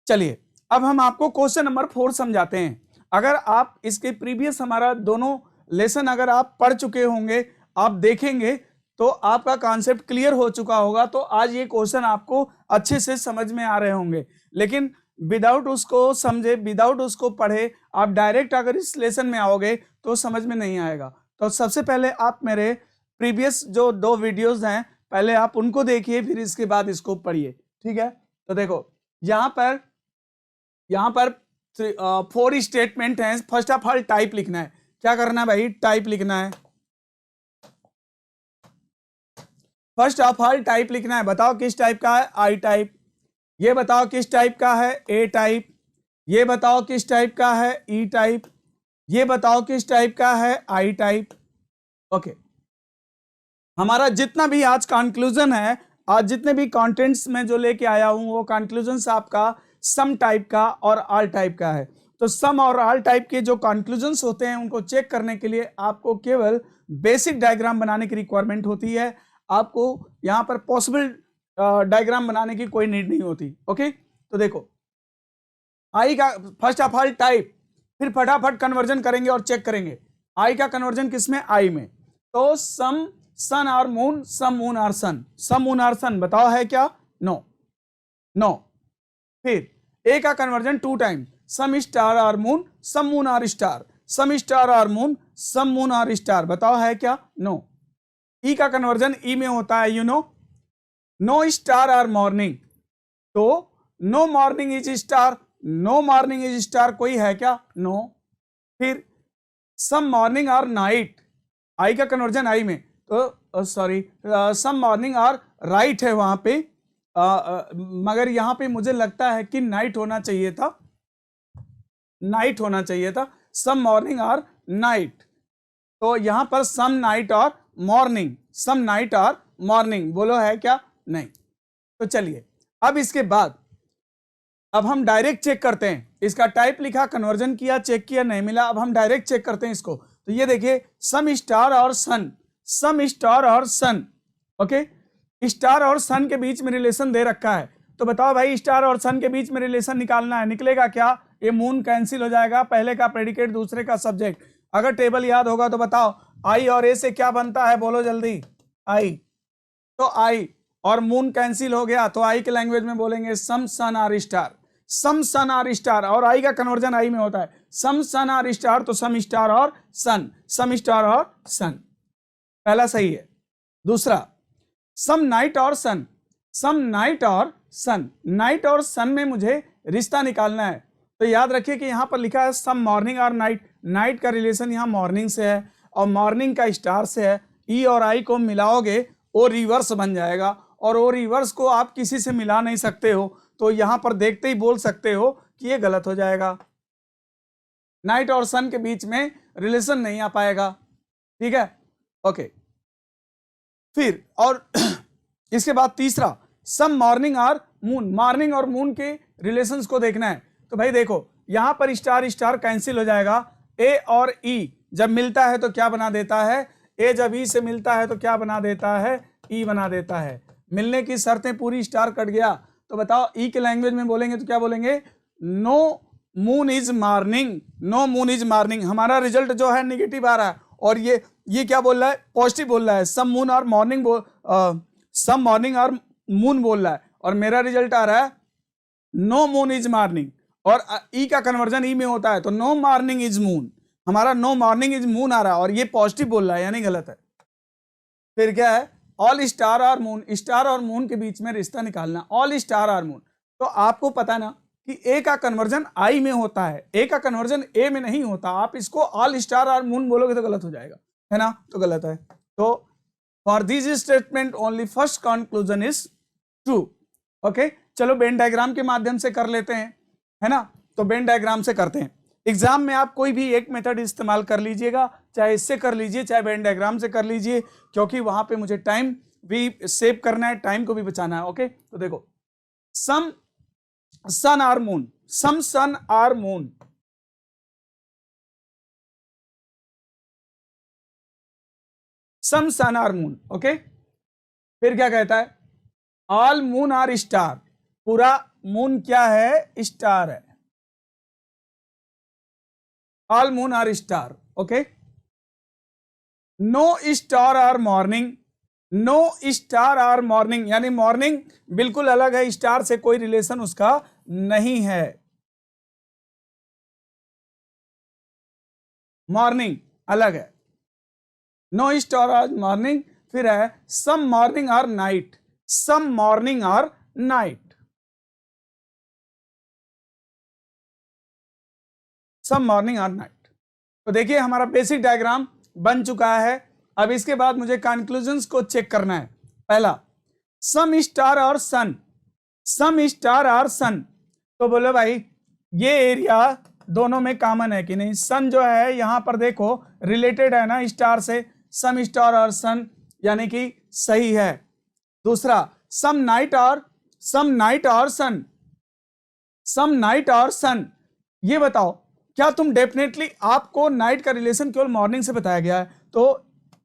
चलिए अब हम आपको क्वेश्चन नंबर 4 समझाते हैं। अगर आप इसके प्रीवियस हमारा दोनों लेसन अगर आप पढ़ चुके होंगे, आप देखेंगे तो आपका कॉन्सेप्ट क्लियर हो चुका होगा। तो आज ये क्वेश्चन आपको अच्छे से समझ में आ रहे होंगे, लेकिन विदाउट उसको समझे, विदाउट उसको पढ़े, आप डायरेक्ट अगर इस लेसन में आओगे तो समझ में नहीं आएगा। तो सबसे पहले आप मेरे प्रीवियस जो 2 वीडियोस हैं पहले आप उनको देखिए, फिर इसके बाद इसको पढ़िए, ठीक है? तो देखो यहाँ पर 4 स्टेटमेंट हैं। फर्स्ट ऑफ ऑल टाइप लिखना है। क्या करना है भाई? टाइप लिखना है। फर्स्ट ऑफ ऑल टाइप लिखना है। बताओ किस टाइप का है? I type. ये बताओ किस टाइप का है? ए टाइप। ये बताओ किस टाइप का है? ई टाइप। ये बताओ किस टाइप का है? I type. ओके, हमारा जितना भी आज कंक्लूजन है, आज जितने भी कंटेंट्स में जो लेके आया हूं वो कंक्लूजन आपका सम टाइप का और ऑल टाइप का है। तो सम और ऑल टाइप के जो कंक्लूजन्स होते हैं उनको चेक करने के लिए आपको केवल बेसिक डायग्राम बनाने की रिक्वायरमेंट होती है। आपको यहां पर पॉसिबल डायग्राम बनाने की कोई नीड नहीं होती। ओके, तो देखो आई का फर्स्ट ऑफ ऑल टाइप, फिर फटाफट कन्वर्जन करेंगे और चेक करेंगे आई का कन्वर्जन किसमें? आई में। तो सम सन और मून, सम मून और सन, सम मून और सन बताओ है क्या? No, no. फिर ए का कन्वर्जन 2 टाइम, सम स्टार और मून, सम मून और स्टार, सम स्टार और मून, सम मून और स्टार, बताओ है क्या? नो। ई का कन्वर्जन ई में होता है, यू नो, नो स्टार और मॉर्निंग, तो no morning is star, no morning is star, कोई है क्या? नो। फिर सम मॉर्निंग और नाइट, आई का कन्वर्जन आई में, तो सॉरी सम मॉर्निंग और राइट है वहां पे, मगर यहां पे मुझे लगता है कि नाइट होना चाहिए था, नाइट होना चाहिए था, सम मॉर्निंग और नाइट। तो यहां पर सम नाइट और मॉर्निंग, सम नाइट और मॉर्निंग, बोलो है क्या? नहीं। तो चलिए अब इसके बाद अब हम डायरेक्ट चेक करते हैं। इसका टाइप लिखा, कन्वर्जन किया, चेक किया, नहीं मिला, अब हम डायरेक्ट चेक करते हैं इसको। तो ये देखिए सम स्टार और सन, सम स्टार और सन। ओके, स्टार और सन के बीच में रिलेशन दे रखा है। तो बताओ भाई स्टार और सन के बीच में रिलेशन निकालना है, निकलेगा क्या? ये मून कैंसिल हो जाएगा, पहले का प्रेडिकेट दूसरे का सब्जेक्ट। अगर टेबल याद होगा तो बताओ आई और ए से क्या बनता है, बोलो जल्दी। आई, तो आई और मून कैंसिल हो गया, तो आई के लैंग्वेज में बोलेंगे some sun are star, some sun are star, और आई का कन्वर्जन आई में होता है, सम सन आर स्टार, तो सम स्टार और सन, सम स्टार और सन, पहला सही है। दूसरा सम नाइट और सन, सम नाइट और सन, नाइट और सन में मुझे रिश्ता निकालना है। तो याद रखिए कि यहां पर लिखा है सम मॉर्निंग और नाइट, नाइट का रिलेशन यहां मॉर्निंग से है, और मॉर्निंग का स्टार से है, ई और आई को मिलाओगे वो रिवर्स बन जाएगा, और वो रिवर्स को आप किसी से मिला नहीं सकते हो, तो यहां पर देखते ही बोल सकते हो कि ये गलत हो जाएगा, नाइट और सन के बीच में रिलेशन नहीं आ पाएगा। ठीक है, ओके। फिर और इसके बाद तीसरा, सम मॉर्निंग और मून, मॉर्निंग और मून के रिलेशंस को देखना है। तो भाई देखो यहां पर स्टार स्टार कैंसिल हो जाएगा, ए और ई जब मिलता है तो क्या बना देता है, ए जब ई से मिलता है तो क्या बना देता है, ई बना देता है। मिलने की शर्तें पूरी, स्टार कट गया, तो बताओ ई के लैंग्वेज में बोलेंगे तो क्या बोलेंगे, no moon is morning, no moon is morning. हमारा रिजल्ट जो है निगेटिव आ रहा है, और ये क्या बोल रहा है, पॉजिटिव बोल रहा है, सम मून और मॉर्निंग सम मॉर्निंग और मून बोल रहा है, और मेरा रिजल्ट आ रहा है नो मून इज मॉर्निंग, और ई का कन्वर्जन ई में होता है तो नो मॉर्निंग इज मून, हमारा नो मॉर्निंग इज मून आ रहा है, और ये पॉजिटिव बोल रहा है यानी गलत है। फिर क्या है, ऑल स्टार और मून, स्टार और मून के बीच में रिश्ता निकालना, ऑल स्टार और मून। तो आपको पता है ना कि ए का कन्वर्जन आई में होता है, ए का कन्वर्जन ए में नहीं होता, आप इसको ऑल स्टार और मून बोलोगे तो गलत हो जाएगा, है ना, तो गलत है। तो for this statement only first conclusion is true. Okay, चलो वेन डायग्राम के माध्यम से कर लेते हैं, है ना, तो वेन डायग्राम से करते हैं। एग्जाम में आप कोई भी एक मेथड इस्तेमाल कर लीजिएगा, चाहे इससे कर लीजिए चाहे वेन डायग्राम से कर लीजिए, क्योंकि वहां पे मुझे टाइम भी सेव करना है, टाइम को भी बचाना है। ओके, तो देखो some sun are moon, some sun are moon, some sun are moon. Okay, फिर क्या कहता है, ऑल मून आर स्टार, पूरा मून क्या है, स्टार है, all moon are star. Okay, no star are morning, no star are morning, यानी morning बिल्कुल अलग है, स्टार से कोई रिलेशन उसका नहीं है, मॉर्निंग अलग है, नो स्टार आर मॉर्निंग। फिर है some morning are night, some morning are night, some morning are night. तो देखिए हमारा बेसिक डायग्राम बन चुका है। अब इसके बाद मुझे कंक्लूजन्स को चेक करना है। पहला, सम स्टार और सन, सम स्टार और सन, तो बोलो भाई ये एरिया दोनों में कॉमन है कि नहीं, सन जो है यहां पर देखो रिलेटेड है ना स्टार से, सम स्टार और सन यानी कि सही है। दूसरा, सम नाइट और सन, सम नाइट और सन, ये बताओ क्या तुम डेफिनेटली, आपको नाइट का रिलेशन केवल मॉर्निंग से बताया गया है, तो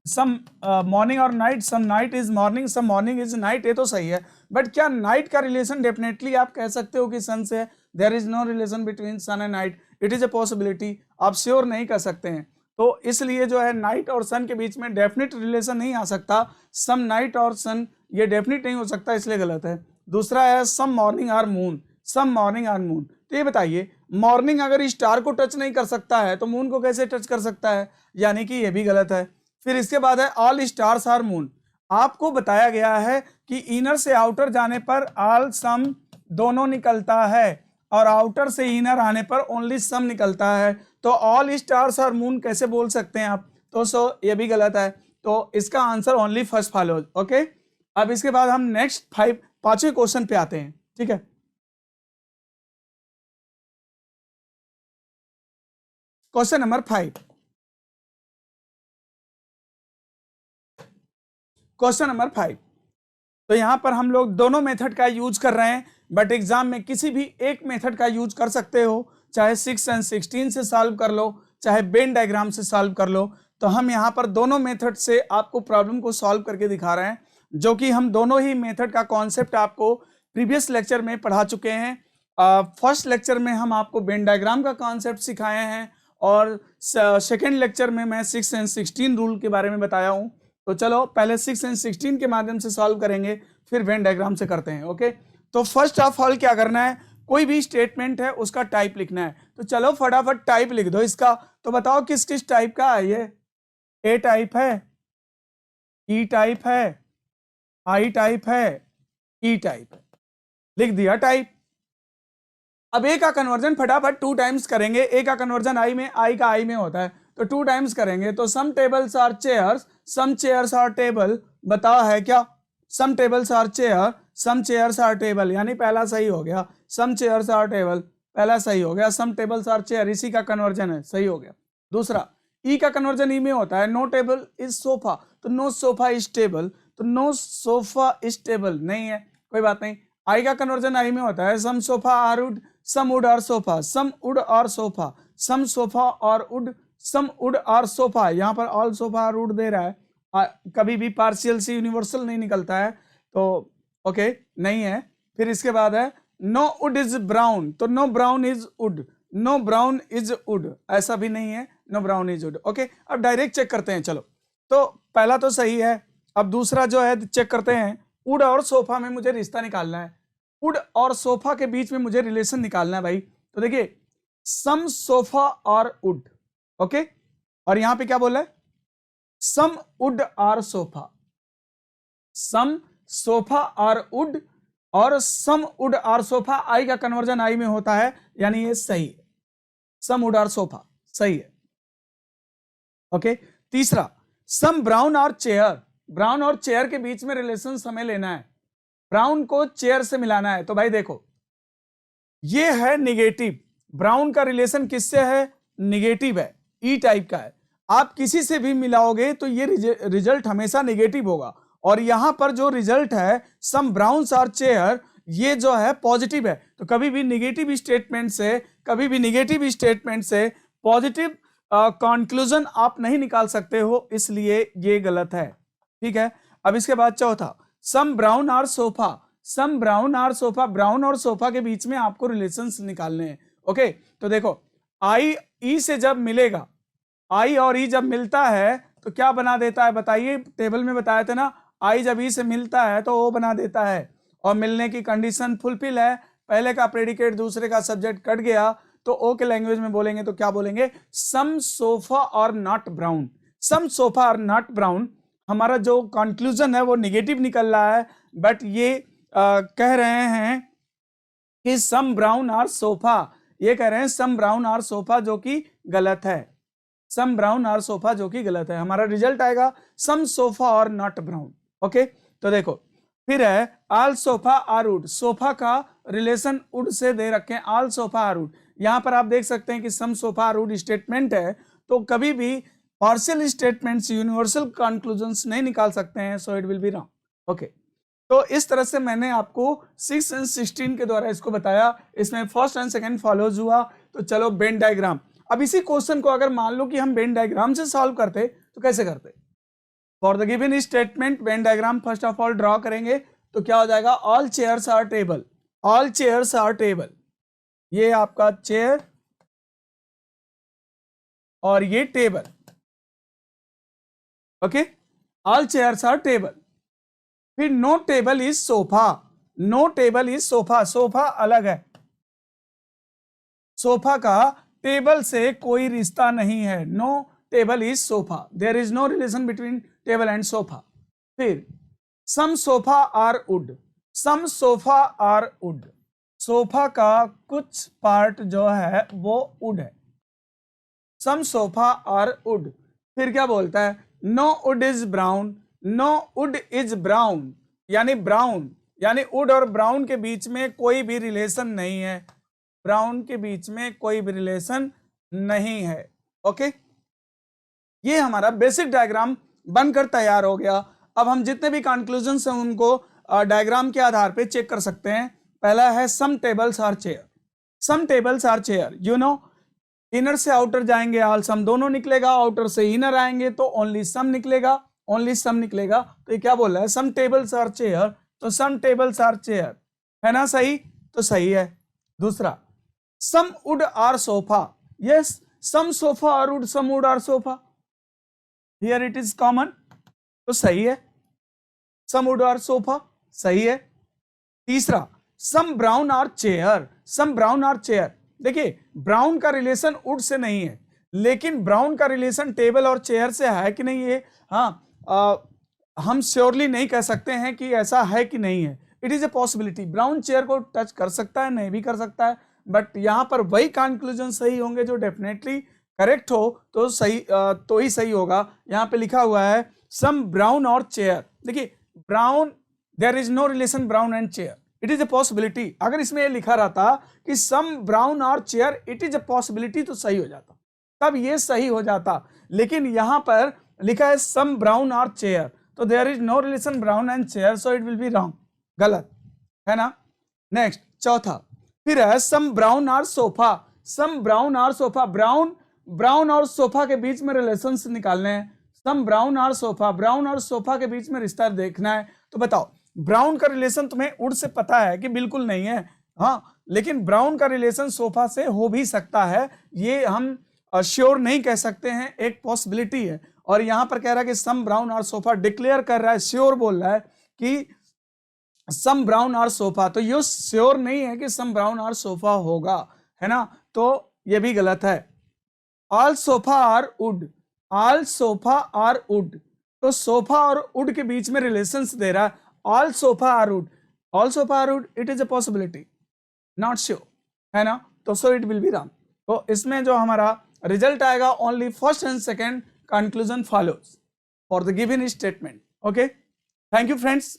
सम मॉर्निंग और night, some night is morning, some morning is night, ये तो सही है, बट क्या नाइट का रिलेशन डेफिनेटली आप कह सकते हो कि सन से है, there is no relation between sun and night, it is a possibility, आप श्योर नहीं कर सकते हैं, तो इसलिए जो है नाइट और सन के बीच में डेफिनेट रिलेशन नहीं आ सकता, सम नाइट और सन ये डेफिनेट नहीं हो सकता, इसलिए गलत है। दूसरा है some morning are moon, some morning are moon, तो ये बताइए मॉर्निंग अगर स्टार को टच नहीं कर सकता है तो मून को कैसे टच कर सकता है, यानी कि ये भी गलत है। फिर इसके बाद है ऑल स्टार्स आर मून, आपको बताया गया है कि इनर से आउटर जाने पर ऑल सम दोनों निकलता है, और आउटर से इनर आने पर ओनली सम निकलता है, तो ऑल स्टार्स आर मून कैसे बोल सकते हैं आप, तो सो ये भी गलत है, तो इसका answer only first follow. Okay, अब इसके बाद हम नेक्स्ट पांचवें क्वेश्चन पे आते हैं। ठीक है, क्वेश्चन नंबर 5, क्वेश्चन नंबर 5, तो यहां पर हम लोग दोनों मेथड का यूज कर रहे हैं, बट एग्जाम में किसी भी एक मेथड का यूज कर सकते हो, चाहे 6 and 16 से सॉल्व कर लो, चाहे वेन डायग्राम से सॉल्व कर लो, तो हम यहां पर दोनों मेथड से आपको प्रॉब्लम को सॉल्व करके दिखा रहे हैं, जो कि हम दोनों ही मेथड का कॉन्सेप्ट आपको प्रीवियस लेक्चर में पढ़ा चुके हैं। फर्स्ट लेक्चर में हम आपको वेन डायग्राम का कॉन्सेप्ट सिखाए हैं, और सेकेंड लेक्चर में मैं 6 and 16 रूल के बारे में बताया हूं। तो चलो पहले 6 and 16 के माध्यम से सॉल्व करेंगे, फिर वेन डायग्राम से करते हैं। ओके, तो फर्स्ट ऑफ ऑल क्या करना है, कोई भी स्टेटमेंट है उसका टाइप लिखना है, तो चलो फटाफट टाइप लिख दो इसका। तो बताओ किस किस टाइप का है ये, ए टाइप है, ई टाइप है, आई टाइप है, ई टाइप है, लिख दिया टाइप। अब ए का कन्वर्जन फटाफट 2 टाइम्स करेंगे, ए का कन्वर्जन आई में, आई का आई में होता है, तो 2 टाइम्स करेंगे तो some tables are chairs, some chairs are table, बताओ है क्या? Some tables are chair, some chairs are table, यानी पहला सही हो गया। सम चेयर्स आर टेबल पहला सही हो गया, सम टेबल्स आर चेयर इसी का कन्वर्जन है, सही हो गया। दूसरा ई का कन्वर्जन ई में होता है, नो टेबल इज सोफा, तो नो सोफा इज टेबल, तो नो सोफा इज टेबल नहीं है, कोई बात नहीं। आई का कन्वर्जन आई में होता है, some sofa are wood, some wood are sofa, some wood are sofa, some sofa और wood, some wood are sofa, यहाँ पर ऑल सोफा आर वुड दे रहा है, कभी भी पार्शियल से यूनिवर्सल नहीं निकलता है, तो ओके नहीं है। फिर इसके बाद है नो वुड इज ब्राउन, तो no brown is wood, no brown is wood, ऐसा भी नहीं है, no brown is wood. Okay, अब डायरेक्ट चेक करते हैं, चलो तो पहला तो सही है। अब दूसरा जो है चेक करते हैं, वुड और सोफा में मुझे रिश्ता निकालना है, वुड और सोफा के बीच में मुझे रिलेशन निकालना है भाई। तो देखिए सम सोफा और वुड, ओके, और यहां पे क्या बोला है, some wood are sofa, some sofa और वुड, और some wood are sofa, I का कन्वर्जन आई में होता है, यानी ये सही है, सम वुड आर सोफा सही है। ओके, तीसरा सम ब्राउन और चेयर, ब्राउन और चेयर के बीच में रिलेशन हमें लेना है, ब्राउन को चेयर से मिलाना है। तो भाई देखो ये है निगेटिव, ब्राउन का रिलेशन किससे है, निगेटिव है, ई टाइप का है, आप किसी से भी मिलाओगे तो ये रिजल्ट हमेशा निगेटिव होगा। और यहां पर जो रिजल्ट है सम ब्राउन्स आर चेयर, ये जो है पॉजिटिव है, तो कभी भी निगेटिव स्टेटमेंट से, कभी भी निगेटिव स्टेटमेंट से पॉजिटिव कंक्लूजन आप नहीं निकाल सकते हो, इसलिए ये गलत है। ठीक है, अब इसके बाद चौथा some brown are sofa, some brown are sofa, brown और सोफा के बीच में आपको रिलेशंस निकालने हैं। ओके, तो देखो आई ई से जब मिलेगा, आई और ई जब मिलता है तो क्या बना देता है बताइए, टेबल में बताए थे ना, आई जब ई से मिलता है तो ओ बना देता है, और मिलने की कंडीशन फुलफिल है, पहले का प्रेडिकेट दूसरे का सब्जेक्ट कट गया, तो ओ के लैंग्वेज में बोलेंगे तो क्या बोलेंगे, सम सोफा और नॉट ब्राउन, सम सोफा और नॉट ब्राउन। हमारा जो कंक्लूजन है वो निगेटिव निकल रहा है, बट ये कह रहे हैं कि सम ब्राउन आर सोफा, ये कह रहे हैं सम ब्राउन आर सोफा, जो कि गलत है, सम ब्राउन आर सोफा जो कि गलत है। हमारा रिजल्ट आएगा सम सोफा और नॉट ब्राउन। ओके, तो देखो फिर है all sofa are wood, sofa का रिलेशन वुड से दे रखे हैं, ऑल सोफा आर वुड, यहां पर आप देख सकते हैं कि सम सोफा आर वुड स्टेटमेंट है, तो कभी भी पार्शियल स्टेटमेंट्स यूनिवर्सल कंक्लूजन्स नहीं निकाल सकते हैं, सो it will be wrong. Okay, तो इस तरह से मैंने आपको 6 और 16 के द्वारा इसको बताया, इसमें फर्स्ट एंड सेकंड फॉलोज हुआ। तो चलो वेन डायग्राम, अब इसी क्वेश्चन को अगर मान लो कि हम वेन डायग्राम से सॉल्व करते तो कैसे करते, for the given statement Venn diagram first of all draw करेंगे, तो क्या हो जाएगा, all chairs are table, all chairs are table, ये आपका चेयर और ये table, okay, all chairs are table. फिर no table is sofa, no table is sofa, sofa अलग है, सोफा का टेबल से कोई रिश्ता नहीं है, no table is sofa, there is no relation between table and sofa. फिर some sofa are wood, some sofa are wood, sofa का कुछ पार्ट जो है वो वुड है, सम सोफा आर वुड। फिर क्या बोलता है, no wood is brown, no wood is brown, यानी ब्राउन, यानी वुड और ब्राउन के बीच में कोई भी रिलेशन नहीं है, ब्राउन के बीच में कोई भी रिलेशन नहीं है। ओके, ये हमारा बेसिक डायग्राम बनकर तैयार हो गया। अब हम जितने भी कंक्लूजन्स हैं उनको डायग्राम के आधार पे चेक कर सकते हैं। पहला है some tables are chair, some tables are chair, you know inner से आउटर जाएंगे ऑल सम दोनों निकलेगा, आउटर से इनर आएंगे तो ओनली सम निकलेगा, ओनली सम निकलेगा। तो ये क्या बोल रहा है, सम टेबल्स आर चेयर, तो सम टेबल्स आर चेयर है ना, सही, तो सही है। दूसरा some wood are sofa, yes, some sofa are wood, some wood are sofa, here it is common, तो सही है, सम वुड आर सोफा सही है। तीसरा some brown are chair, some brown are chair, देखिए ब्राउन का रिलेशन वुड से नहीं है, लेकिन ब्राउन का रिलेशन टेबल और चेयर से है कि नहीं, ये हाँ हम श्योरली नहीं कह सकते हैं कि ऐसा है कि नहीं है, it is a possibility, brown chair को टच कर सकता है, नहीं भी कर सकता है, बट यहां पर वही कंक्लूजन सही होंगे जो डेफिनेटली करेक्ट हो तो सही तो ही सही होगा। यहाँ पे लिखा हुआ है सम ब्राउन और चेयर। देखिए brown, there is no relation brown and chair, it is a possibility. अगर इसमें ये लिखा रहता कि सम ब्राउन और chair it is a possibility तो सही हो जाता, तब ये सही हो जाता। लेकिन यहाँ पर लिखा है सम ब्राउन और चेयर, तो there is no relation brown and chair, so it will be wrong, गलत है ना। नेक्स्ट चौथा, फिर है सम ब्राउन और सोफा। सम ब्राउन और सोफा, ब्राउन और सोफा के बीच में रिलेशंस निकालने हैं। सम ब्राउन और सोफा, ब्राउन और सोफा के बीच में रिश्ता देखना है। तो बताओ ब्राउन का रिलेशन तुम्हें वुड से पता है कि बिल्कुल नहीं है, हाँ, लेकिन ब्राउन का रिलेशन सोफा से हो भी सकता है, ये हम श्योर नहीं कह सकते हैं, एक पॉसिबिलिटी है। और यहां पर कह रहा है कि सम ब्राउन और सोफा, डिक्लेयर कर रहा है, श्योर बोल रहा है कि सम ब्राउन और सोफा, तो ये श्योर नहीं है कि सम ब्राउन और सोफा होगा, है ना, तो ये भी गलत है। All sofa are wood, all sofa are wood, तो सोफा और वुड के बीच में रिलेशंस दे रहा है। All sofa are wood, all sofa are wood, it is a possibility, not sure, है ना, तो so it will be wrong. तो इसमें जो हमारा रिजल्ट आएगा only first and second conclusion follows for the given statement. Okay, thank you friends.